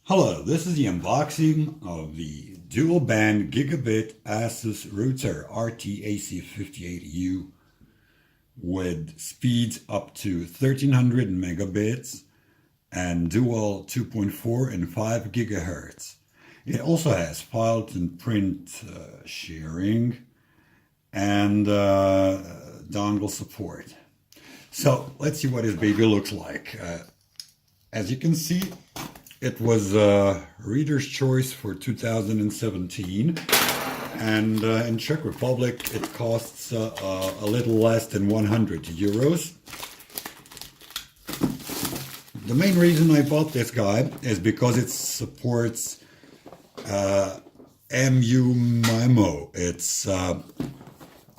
Hello, this is the unboxing of the dual band Gigabit Asus Router RT AC58U with speeds up to 1300 megabits and dual 2.4 and 5 gigahertz. It also has file and print sharing and dongle support. So let's see what this baby looks like. As you can see, it was Reader's Choice for 2017, and in Czech Republic it costs a little less than 100 euros. The main reason I bought this guy is because it supports Mu-Mimo. It's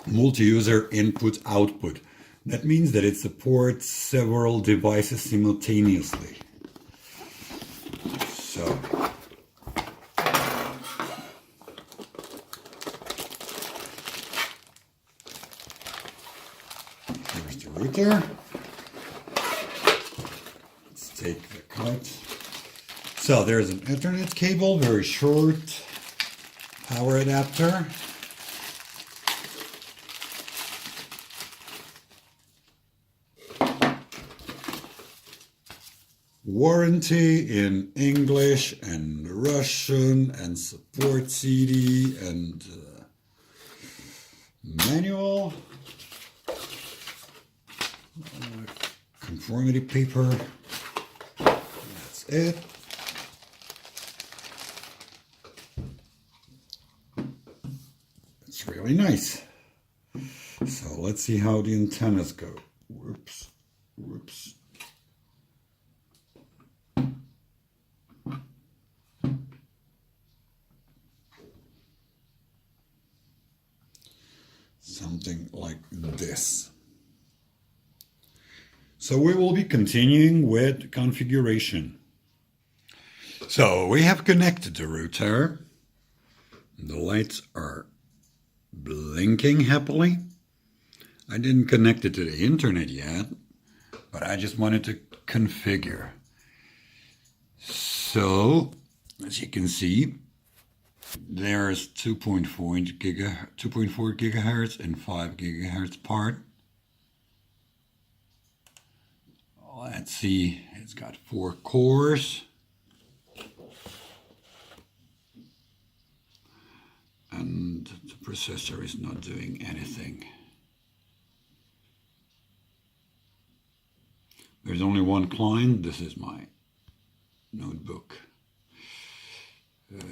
multi-user input-output. That means that it supports several devices simultaneously. So, here's the router. Let's take the cut. So there's an Ethernet cable, very short power adapter. Warranty in English and Russian, and support CD and manual, conformity paper. That's it. It's really nice. So let's see how the antennas go. Whoops. Something like this. So we will be continuing with configuration. So we have connected the router. The lights are blinking happily. I didn't connect it to the internet yet, but I just wanted to configure. So, as you can see, there's 2.4 gigahertz and 5 gigahertz part. Let's see, it's got 4 cores. And the processor is not doing anything. There's only one client. This is my notebook.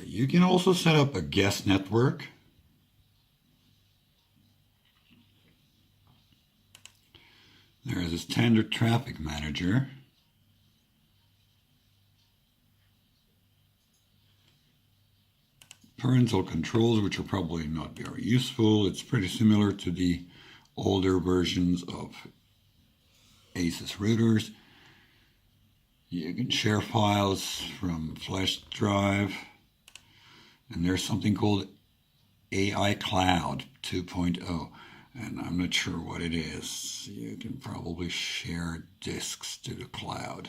You can also set up a guest network. There is a standard traffic manager. Parental controls, which are probably not very useful. It's pretty similar to the older versions of Asus routers. You can share files from flash drive. And there's something called AI Cloud 2.0, and I'm not sure what it is. You can probably share disks to the cloud.